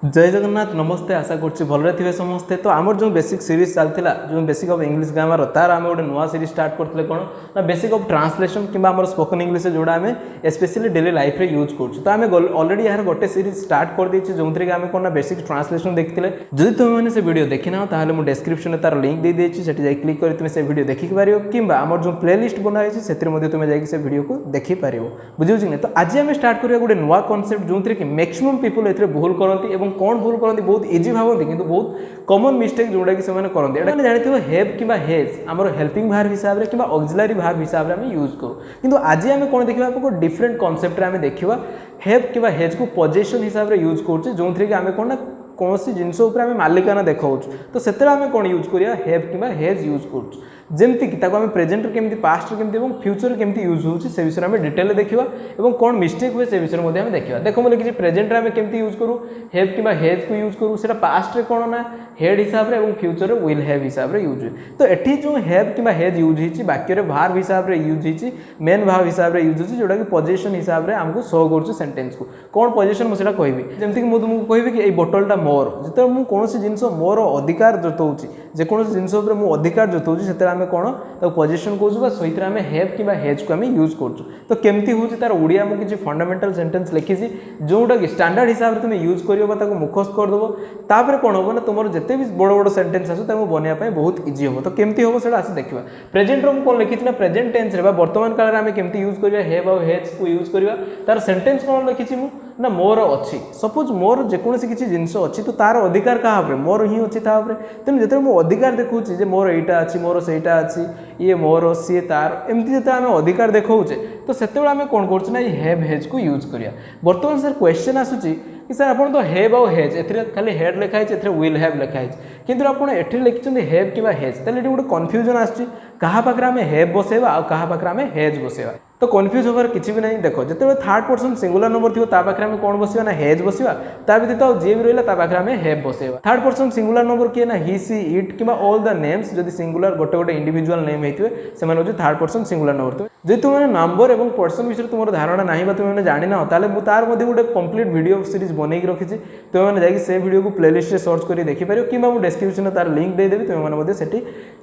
जय जगन्नाथ नमस्ते आशा करछि भलरे थिबे समस्ते। तो आमर जो बेसिक सीरीज चलथिला जो बेसिक ऑफ इंग्लिश ग्रामर तार आमे गोटे नुआ सीरीज स्टार्ट करथिले कोन ना बेसिक ऑफ ट्रांसलेशन किबा हमर स्पोकन इंग्लिश जोडा आमे स्पेशली डेली लाइफ रे यूज करछु। तो आमे ऑलरेडी यार गोटे सीरीज स्टार्ट कर दैछि जोंथरे के आमे कोन ना बेसिक ट्रांसलेशन देखथिले। जदि तुम माने से वीडियो देखिना ताहले मु डिस्क्रिप्शन में तार लिंक दे दैछि सेठी जाई क्लिक करि तुमे से वीडियो देखि पारियो किबा हमर जो प्लेलिस्ट बनाइछि सेतिर मध्ये तुमे जाई से वीडियो को देखि पारियो बुझियो कि नै। तो आज आमे स्टार्ट करिया गोटे नुआ कांसेप्ट जोंथरे कि मैक्सिमम पीपल एथरे भूल करंती एवं कोन भूल करंती बहुत इजी भावती किंतु बहुत कॉमन मिस्टेक जोड़ा कि से करते हैं जानते हो हेव कि हेज आम हेल्पिंग भार्ब हिसाब से कि ऑक्सिलरी भार्ब हिसाब से आम यूज करूँ किंतु आज आम कौन देखा आपको डिफरेंट कॉन्सेप्ट आम देखा हेव कि हेज को पोजीशन हिसाब से यूज करुचे जो थी आम कौन ना कौन सी जिनस मालिकाना देखा तो से आम कौन यूज करिया हेव कि हेज यूज कर जमती कि आम प्रेजेंट केमती पास्ट केमती और फ्यूचर केमती यूज होची से विषय में डिटेल देखा और कौन मिस्टेक हुए से विषय में देखा। देखो मुझे किसी प्रेजेंट में केमती यूज करूँ हेव कि हेज को यूज करूँ से पास्ट रे कौन ना हेड हिसाब से और फ्यूचर विल हैव हिसाब से यूज हुए। तो ये जो हेव कि हेज यूज होती वाक्य भार्ब हिसाब से यूज होती मेन भाव हिसाब से यूज होती जोटा कि पोजीशन हिसाब से आमको शो कर सेंटेंस को कौन पोजीशन मुझे कहबी जमती कि तुमको कहबी कि बटलटा मोर जो मुझे कौन जिनस मोर अधिकार जतौची जेकोसी जिनस मुझे अधिकार जतौची से आम कौन तो पोजीशन कहूँ सहित आम हेव कि हेज को आम यूज कर। तो केमती हूँ तार ओडिया मुझे किसी फंडामेंटल सेंटेंस लिखी जोटा कि स्टैंडर्ड हिसाब से तुम यूज कर मुखस्त करदेव तापर कौन हम ना तुम जिते भी बड़ बड़ सेंटेंस आस बनवाई बहुत इजी हम। तो केमती हम से आस देखा प्रेजेंट में कौन लिखी ना प्रेजेंट टेंस रे वर्तमान काल में आम केमती यूज करिया हेव और हेज को यूज करिया तार सेंटेंस कौन लिखी मु ना मोर अच्छी सपोज मोर जेकोसी किसी जिनस अच्छी तो तार अधिकार क्या मोर ही अच्छी तेणु जो मुझे अधिकार देखा मोर यहाँ अच्छी मोर सेटा अच्छी ये मोर सी तार एमती जो आम अधिकार देखाऊे तो से आम कौन कर हेव हेज को यूज करिया। बर्तमान सर क्वेश्चन आसूची कि सर आप तो हेव और हेज ए खाली हेड लिखाई विल हैव लिखाई किंतु आपड़ एठी लिखिं हेव कि हेज तो ये गोटे कन्फ्यूजन आसूँ क्या पाखे आम हेव बसेवा और क्या पाखे आम हेज बसेवा। तो कन्फ्यूज होबार किसी भी नहीं। देखो जिते थर्ड पर्सन सिंगुलर नंबर थी पाखे आम कौन बसवा ना हेज बसवा ता व्यतीत तो जी भी रहा पाखे आम हेव बसेवा। थर्ड पर्सन सिंगुलर नंबर किए ना ही सी इट कि ऑल द नेम्स जब सिंगुलर गोटे गोटे इंडिविजुअल नेम होते हैं थर्ड पर्सन सिंगुलर नंबर थे जो तुमने नंबर और पर्सन विषय तुम धारणा ना तुमने जानी ना ताले तार गोटे कंप्लीट वीडियो सीरीज बनई रखी तुमने जाकि से वीडियो को प्लेलिस्ट रे सर्च कर देखिपार कि डिस्क्रिप्शन में तार लिंक देदेवी तुमने से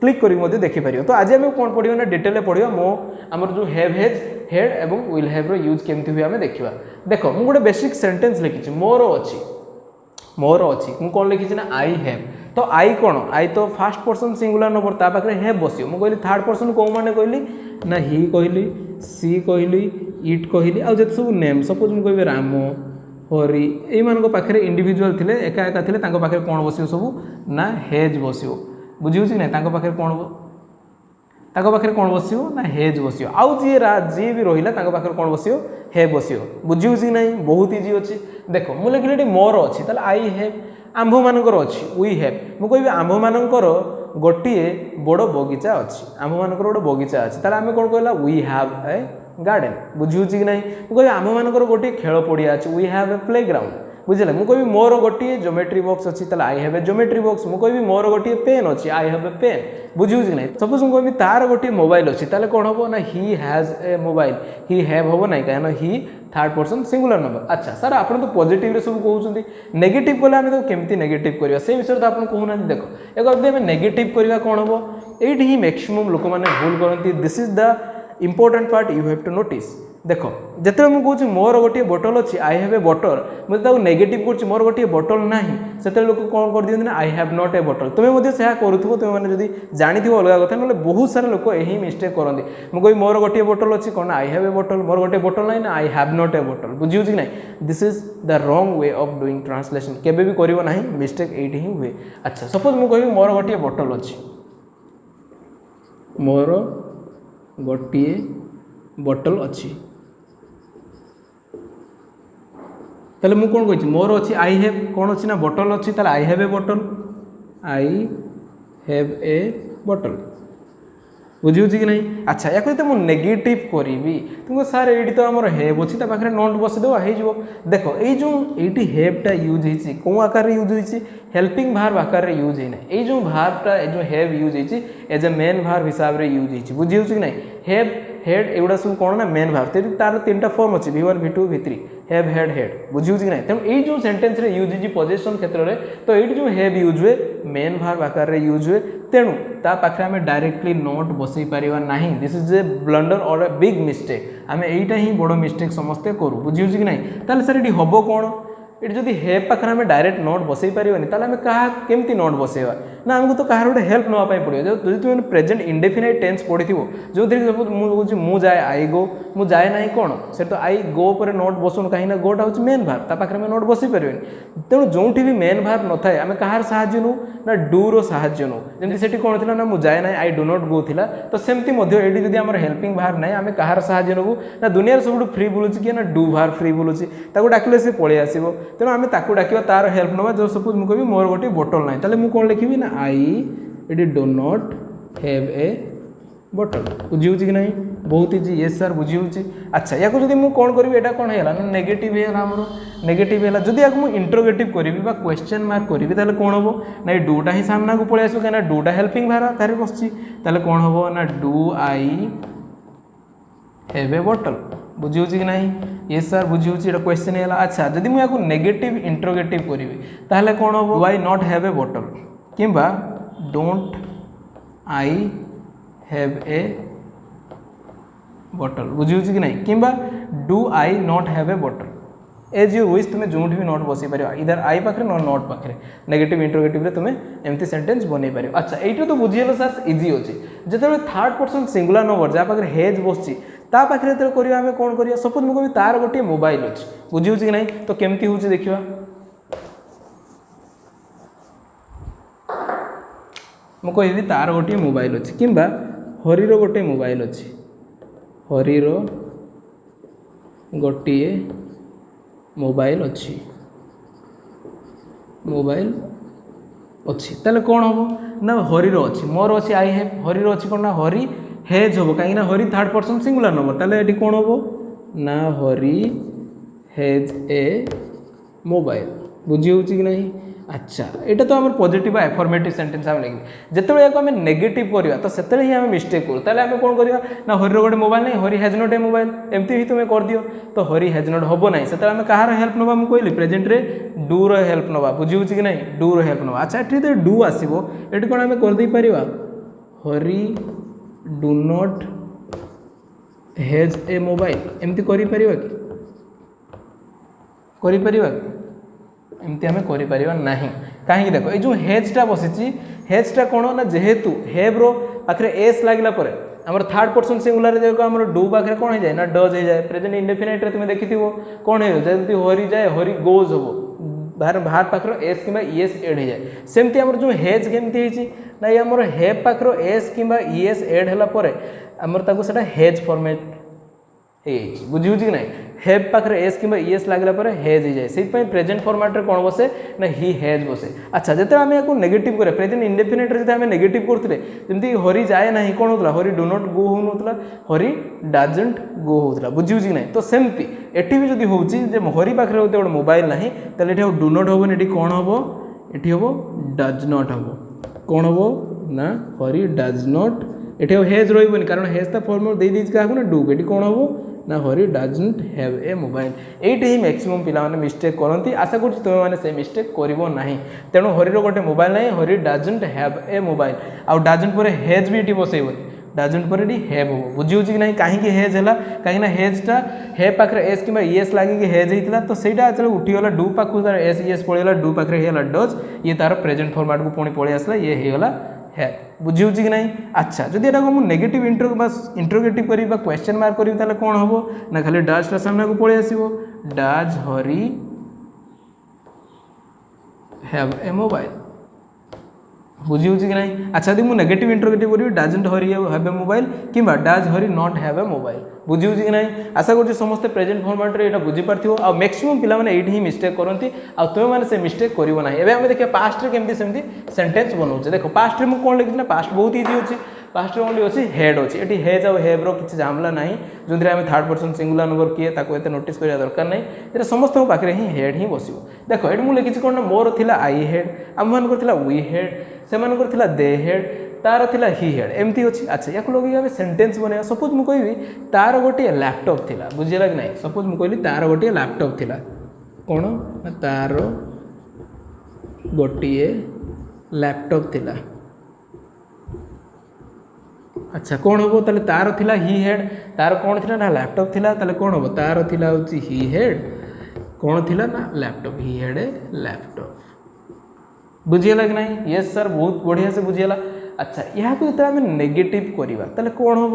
क्लिक कर देखिपार। तो आज आम कौन पढ़ा ना डिटेल पढ़ा मो आमर जो हेव हेज हेड एवं विल हैव रो यूज केमती हुए आम देखा। देखो मुझे गोटे बेसिक सेंटेंस लिखी मोर अच्छी मुझे कौन लिखी ना आई हैव तो आई कौन आई तो फास्ट पर्सन सिंगुलर नंबर ता पाखे हैव बसियो मुझे कहली थर्ड पर्सन कौ मैंने कहली ना ही कहली सी कहली इट कहली आ जो सब नेम सपोज मुझे कह राम हरी ये पाखे इंडिविजुअल थे एका एका थे पाखे कौन बसियो सब ना हेज बसियो बुझे कि ना पाखे कौन बसियो ना हेज बसियो आउ जी भी रहा पाखे कौन बसियो हेव बसियो बुझे कि ना बहुत इजी अच्छी। देखो मुझे लिखिली मोर अच्छी ताल आई हैव आंभ मानकर अच्छी वी हैव मुझे कह आंभ मानकर गोटे बड़ बगीचा अच्छी आंभ मानकर गोटे बगीचा अच्छी ताल आम कौन कहला वी हैव ए गार्डन बुझे कि ना मुझे आंभ मानकर गोटे खेल पड़िया अच्छी we have a playground बुझे मुझे कह मोर गोटे ज्योमेट्री बॉक्स अच्छी ताल I have a geometry box मुझे कह मोर गोटे पेन अच्छी आई हैव ए पेन बुझे कि ना। सपोज मुझे कह तार गोटे मोबाइल अच्छी ताले कौन हम ना he has a mobile he have हम ना कहीं ही थर्ड पर्सन सिंगुलर नंबर। अच्छा सर आप तो पॉजिटिव सब कहते नेगेटिव कले आम तो केमती नेगेटिव करवा से विषय तो आप कहूना। देखो एक आम नेगेटिव करवा कौन हम ये ही मैक्सिमम लोक मैंने भूल करती this is the important part you have to notice. देखो जिते मुझे कहूँ मोर गोटे बोतल अच्छी आई हैव ए बोतल मुझे नेगेटिव कर मोर गोटे बोतल ना से लोक कौन कर दिखते आई हैव नॉट ए बोतल तुम्हें से करूँ तुमने जब जानी अलग कथा ना बहुत सारा लोक यही मिस्टेक करती मुझे कह मोर गोटे बोतल अच्छी कौन आई हैव ए बोतल मोर गोटे बोतल ना आई हैव नॉट ए बोतल बुझे कि ना this is the wrong way of doing translation केबे भी करिवो नाही मिस्टेक एठी ही हुए। अच्छा सपोज मुझे कह मोर गोटे बोतल अच्छी मोर गोटे बोतल अच्छी ताले मु कौन कही मोर अच्छी आई हैव कौन अच्छी ना बोतल अच्छी ताले आई हैव ए बोतल आई हैव ए बोतल बुझे कि नहीं। अच्छा या तो मुझे नेगेटिव करी तुमको सार ये तो आम हेव अच्छी पाखे नट बसदेव हो। देखो ये हेवटा यूज होती कौ आकार यूज होती हेल्पिंग भार्ब आकार यूज होना ये जो भार्बटा जो हेव यूज होती एज ए मेन भार्ब हिसाब से यूज होती बुझे कि नहीं हेड एगुड़ा सब कौन ना मेन भाव तार 3टा फॉर्म अच्छी V1 V2 V3 have head head बुझी कि ना तेणु यही जो सेंटेंस रे यूज होगी पोजेशन क्षेत्र में तो ये जो हैव यूज हुए मेन भाव आकार रे यूज हुए तेणु ता पाखे आम डायरेक्टली नोट बसई पारिबा नहीं दिस इज ए ब्लंडर और ए बिग मिस्टेक आम यहीटा ही बड़ मिस्टेक समस्ते करूँ बुझी कि ना ताले सर ये हम कौन ये जब हे पाखे आम डायरेक्ट नोट बसई पारिबानी ताले आम क्या केमती नोट बसैवा ना आमको तो कहार गोटे हेल्प नापी पड़ो जो तुम प्रेजेंट इंडेफिनाइट टेंस पढ़ी जो सपोज मुझे मु जाए आई गो मु जाए ना कौन से तो आई गो पर नोट बसुन कहीं गोटा हूँ मेन भार ता पाखे नोट बसई पारे तेणु जो भी मेन भार न थाए आम कहार साहाय्य नू ना डू रो साहाय्य नू जमी से कौन थी ना मुझे जाए ना आई डू नॉट गो थिला तो सेमती ये जब आम हेल्पिंग भार ना आम कहार साहाय्य नबू ना दुनिया सब फ्री बुलूची कि ना डू भार फ्री बुलूची डाकिले से पलि आसो तेणु आम ताकू डाकिया तार हेल्प नवा जो सपोज मुझे मोर गोटे बोटल ना ताले मु कौन लिखी ना I it do not have a bottle बुझी कि ना बहुत इजी येस सर बुझी अच्छा या जब मुझे कौन करी यहाँ कौन है ना नेगेटिव है आमर नेगेटिव है जब या मुझे इंट्रोगेटिव करी क्वेश्चन मार्क करी ताले कौन हम ना ये डूटा ही सामना को पलि आसो कहीं डूटा हेल्पिंग भार तार बसची ताले कौन हम ना do I have a bottle बुझी कि ना ये सर बुझी ये क्वेश्चन है अच्छा जब मुझे नेगेटिव इंट्रोगेटिव करी ताहले कौन हम why not have a bottle किंबा don't I have a bottle बुझी कि ना किंबा do I not have a bottle as you wish तुम्हें जो भी नोट बसई पार इधर आई पाखे नॉट पाखे नेगेटिव इंट्रोगेटिव तुम्हें एमती सेंटेंस बनई पार अच्छा ये तो बुझीगल सर इजी अच्छे जो थर्ड पर्सन सिंगुलर नंबर जहाँ पाखे हेज बस ता पाखे जो करिया आमे कौन करिया सपोज मुझे तार गोटे मोबाइल अच्छी बुझी कि ना तो केमती हूँ देखा मु कहि तार गोटे मोबाइल अच्छी किंबा हरीर गोटे मोबाइल अच्छी हरीर गोटे मोबाइल अच्छी ताले कौन हम ना हरीर अच्छी मोर अच्छी आई हैव हरीर अच्छी कौन ना हरी हेज हम कहीं हरी थर्ड पर्सन सिंगुलर नंबर ताले ये कौन हम ना हरी हेज ए मोबाइल बुझी कि ना अच्छा यहाँ तो आम पॉजिटिव एफर्मेटिव सेंटेंस आम लिखी जिते आम नेगेटिव करवा तो से ही आम मिस्टेक करूँ ताले आम कौन करवा ना हरीर गोटे मोबाइल नहीं हरी हैज नॉट ए मोबाइल एमती ही तुम्हें कर दियो तो हरी हैज नॉट हम ना से आम कहार हेल्प नवा मुझे कहली प्रेजेंट रे डू रो हेल्प नवा बुझी कि ना डू रो हेल्प नवा अच्छा ये डू आसो ये कौन आम करदे पार Hari do not has a mobile एमती एमती आम करना कहीं देख ये जो हेजटा बसी हेजटा कौन ना जेहेतु हेव रो पाखे एस लगला आम थर्ड पर्सन सिंगुलर जो आम डू पाखे कौन हो जाए ना डज हो जाए प्रेजेंट इंडेफिनाइट रे तुम्हें देखी कौन हो जब हरी जाए हरी गोज हम बाहर बाहर पाखर एस कि ईएस एड हो जाए सेमती आम जो हेज केमती ना ये आम हेव पाखर एस कि ईएस एड है आमर से हेज फॉर्मेट बुझी कि ना हेव पाखे एस कि ईएस लगला हेज हो जाए से प्रेजेंट फॉर्मेट रे कौन बसे ना ही हेज बसे अच्छा जो आम या नेगेटिव करें प्रेजेंट इंडेफिनाइट रे आम नेगेटिव करते जमी हरी जाए ना कौन होता हरी डू नॉट गो होता हरी डजंट गो होता बुझी कि ना तो सेमती एटी भी जब हो हरी पाखे होते गोटे मोबाइल ना तो ये डू नॉट हम ये कौन हम ये हम डज नॉट हम कौन हम ना हरी डज नॉट ये हेज रही कारण हेज तो फॉर्म दे दी क्या ना डू ये कौन हम ना हरी डजंट हैव ए मोबाइल ये ही मैक्सिमम पिला मिस्टेक करती आशा कर तुम मैंने से मिस्टेक करना तेणु हरीर गोटे मोबाइल ना हरी डजंट हैव ए मोबाइल आउ डजंट पर हेज भी ये बसैबन डजंट पर ये हैव हम बुझी कि ना कहीं हेज है कहीं हेजटा हे पाखे एस कि ईएस लगे हेज होता तो सहीटा जो उठीगला डू पाक एस ईएस पड़ेगा डू पाखे होगा डज ये तार प्रेजेंट फॉर्मेट को पुणी पलि आसला ये होगा है बुझी कि ना अच्छा जब यहाँ मुझे नेगेटिव इंट्रोगेटिव करी क्वेश्चन मार्क करी ताले कौन हम ना खाली डाजटा सामना को पलि आसो does Hari have a mobile बुझी कि ना अच्छा यदि मुझे नेगेटिव इंट्रोगेटिव करी doesn't Hari have a mobile कि does Hari not have a mobile बुझी कि ना आशा कर समस्त प्रेजेंट फॉर्मेट रे बुझी पार्थिव आ मैक्सिमम पिला माने एठी ही मिस्टेक करती आ तुम मैंने से मिस्टेक करिवो ना एबे हम देखिए पास्ट रे केमती सेमती सेंटेंस बनाउछे देखो पास्ट रे मु कोन लिखि ना पास्ट बहुत इजी होची पास्ट रे ओनली होची हेड होची एठी हेज आ हैव रो किछ जामला नाही जोंदरे हम थर्ड पर्सन सिंगुलर नंबर किए ताको एते नोटिस करिया दरकार नाही एटा समस्त पाखरे ही हेड ही बसिबो देखो एठी मु लिखिछि कोन ना मोर थिला आई हेड हम मान करथिला वी हेड से मान करथिला दे हेड तार थिला ही हेड एमती अच्छी अच्छा या लगे आम सेन्टेन्स बनवा सपोज मुझे कहबी तार गोटे लैपटॉप थिला बुझेगा कि नहीं सपोज मुझे कहली तार गोटे लैपटॉप थिला कौन तार गोटे लैपटॉप थिला अच्छा कौन हम ताले तार थिला ही हेड तार कौन थिला ना लैपटॉप थिला ताले कौन हम तार थिला होची ही हेड कौन थिला ना लैपटॉप ही हेड लैपटॉप बुझीगला कि नहीं यस सर बहुत बढ़िया से बुझीगला अच्छा यहाँ को आम नेगेटिव करवा ताले कौन हम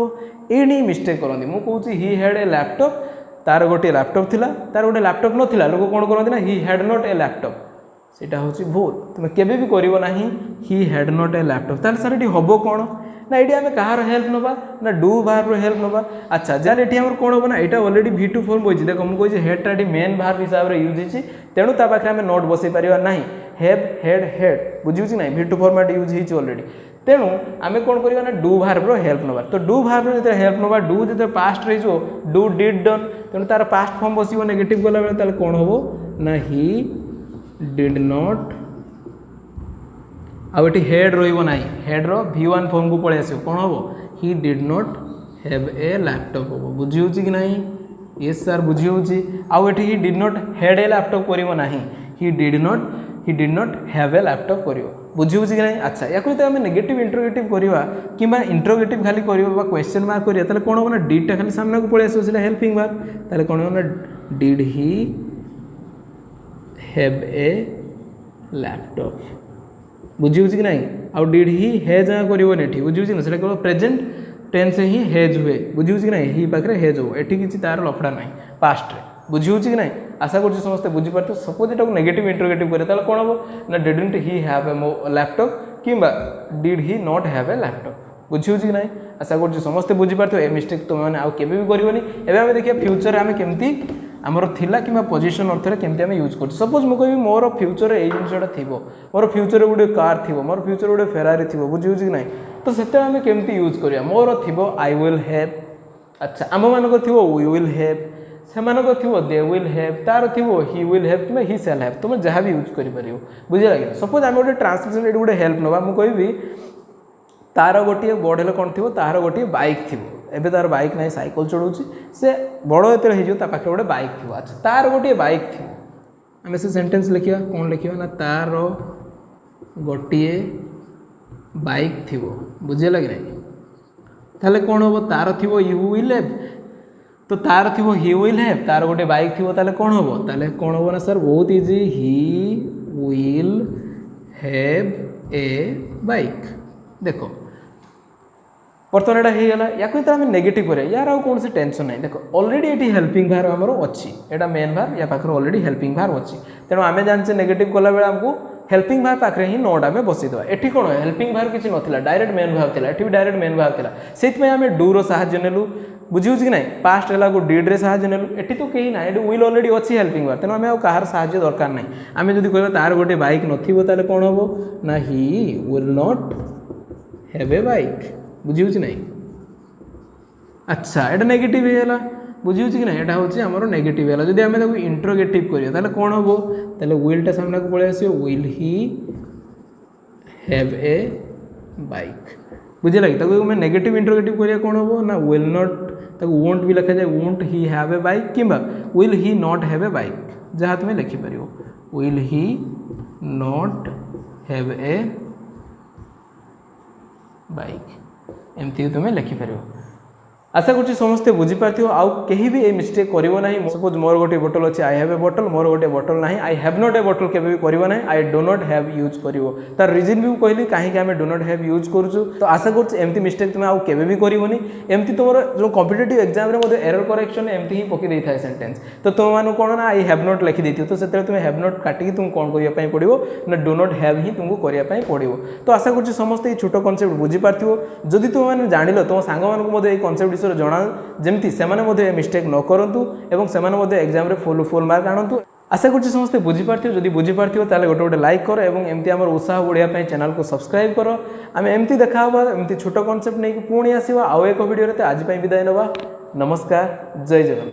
ये मिस्टेक करती मुझे कहूँ ही हेड ए लैपटॉप तार गोटे लैपटॉप थिला तार गोटे लैपटॉप नथिला लोक कौन करते ना ही हेड नॉट ए लैपटॉप सेटा हूँ भूल तुम केबे भी करिवो नाही ही हेड नॉट ए लैपटॉप ताले सर ये हम कौन ना ये आम कहार हेल्प नवा ना डू भार हेल्प नवा अच्छा जहाँ ये आम कौन हम ना यहाँ ऑलरेडी V2 फॉर्म बची देख मुझे हेडटा ये मेन भार हिसाब से यूज होती तेणु ता पाखे आम नोट बसई पार ना हेव हेड हेड बुझे ना V2 फॉर्मेट यूज होती ऑलरेडी तेणु आम कौन करवा ना डू भार्बर हेल्प नवा तो डू भार्बर जो हेल्प नवा डू जो पास्ट रही डू डिड डन तेणु तार पास्ट फॉर्म बस नेगेटिव गला बेले कौन हम ना ही डिड नॉट आउ ये हेड रहा हेड्र V1 फॉर्म को पलि आस कौन हम ही did not have a laptop हम बुझी होची कि नहीं यस सर बुझी होची आउ ये he did not had a laptop करिवो नाही he did not have a laptop करिवो बुझी होची कि नहीं अच्छा या तो आम नेगेटिव इंट्रोगेटिव करवा कि इंट्रोगेटिव खाली करवा क्वेश्चन मार्क करिया ताले कौन हम ना डिडटा खाली सामने को पलि आस हेल्पिंग वर्ब ताले कौन हम ना did he have a laptop बुझी कि नहीं आउ डिड ही हेज करनी बुझी ना केवल प्रेजेंट टेन्स ही हेज हुए बुझी कि नहीं ही पाखे हेज हो ये किसी तार लफड़ा ना पास्ट रे बुझी कि नहीं आशा कर समस्त बुझीपार सपोज ये नेगेटिव इंट्रोगेटिव करे ताले कौन हम ना didn't he have a laptop कि did he not have a laptop बुझी कि नहीं आशा कर समस्त बुझीपार ए मिस्टेक तुम मैंने आउ केबे भी करबनी एबे आमे देखिए फ्यूचर आमे केमती आमर थिला कि पोजिशन अर्थ में केमती आम यूज कर सपोज मुझे कहबी मोर फ्यूचर ये जिनटा थी मोर फ्यूचर गोटे कार थी मोर फ्यूचर गोटे फेरारी थी बुझी कि नहीं तो से आम केमती यूज करिया मोर थी आई विल हैव अच्छा आम मानक थी वी विल हैव से थी दे विल हैव तार थी ही विल हैव कि ही शैल हैव तुम जहाँ भी यूज कर बुझे लगे सपोज आम गोटे ट्रांसलेसन ये गोटे हेल्प नवा मुझे कहबी तार गोटे बड़ हेल्ले कौन थी तार गोटे बाइक थी एबे तार बाइक ना साइकिल चढ़ाऊँगी से बड़ जो पाखे गोटे बाइक थी अच्छा तार गोटे बाइक थी आम से सेंटेंस लिखा कौन लिखा ना तार गोटे बाइक थी बुझे लगे ना ताले कौन हम तार थी यू विल हैव तो तार थी ही विल हैव तार गोटे बाइक थी ताले कौन हम ताले कौन हम ना सर बहुत easy he will have a bike देखो बर्तमान यहाँ होगा या तो आम नेगेटिव करें यार आउ कौन टेंशन ना देखो ऑलरेडी ये हेल्पिंग भार आमर अच्छी यहाँ मेन भार या पाखे ऑलरेडी हेल्पिंग भार अच्छी तेणु आम जाने नेगेटिव कला बेले आमको हेल्पिंग भार पाखे ही नोट आम बसईदा ये कौन हेल्पिंग भार किसी ना डायरेक्ट मेन भाव था ये डायरेक्ट मेन भाव था से आम डूर साहाଯ୍य नेलु बुझी कि नहीं पास्ट है डिड्रे साहाଯ୍य नेलु ये तो कहीं ना ये विल ऑलरेडी अच्छी हेल्पिंग भार तेणु आम कहार साहाଯ୍य दरकार ना आम जो कह तार गोटे बाइक नथिबो कौन हम ना he will not have a bike बुझी नहीं अच्छा ये नेगेटिव है बुझी कि ना यहाँ हूँ आम नेगेटिव है जब आम इंट्रोगेटिव करें कौन हम ताले विलटा सामने को पलि आस will he have a bike बुझे लगे ताको मैं नेगेटिव इंट्रोगेटिव करिया कौन हम ना विल नॉट ताको वोंट भी लिखा जाए won't he have a bike कि will he not have a bike जहाँ तुम्हें लिखिपर will he not have a bike एमती तुम्हें लिखिपर आशा कर समस्ते बुझीपार आउ कहीं भी ये मिस्टेक करना सपोज मोर गोटे बोटल अच्छे आई हैव ए बोटल मोर गोटे बोटल ना I have not a bottle केबे भी करना I do not have use कर तार रिजन भी कहली कहीं आम डो नॉट हैव यूज करूँ तो आशा कर मिस्टेक तुम आउ केबे भी करनी एमती तुम जो कॉम्पिटिटिव एग्जाम एरर करेक्शन एमती ही पकई था सेंटेंस तो तुम मान कौन ना आई हैव नॉट लिखी देती तो से तुम हैव नॉट काटिकी तुम कौन करने पड़ो ना डो नॉट हैव ही तुमको करने पड़ो तो आशा कर समस्त छोट कनसेप्ट बुझीपार जदि तुम जान तुम सांग मान कनसेप्ट विषय जना जमती से मिस्टेक न करूँ और एग्जाम रे फुल मार्क आणतु आशा कर समस्ते बुझीपार जदि बुझीपार ताले गोटे गोटे लाइक कर और एमती आम उत्साह बढ़ाई चैनल को सब्सक्राइब कर आम एमती देखा एमती छोट कनसेप्ट नहीं पुणी आसवा आउ एक वीडियो आज विदाय नवा नमस्कार जय जगन्नाथ।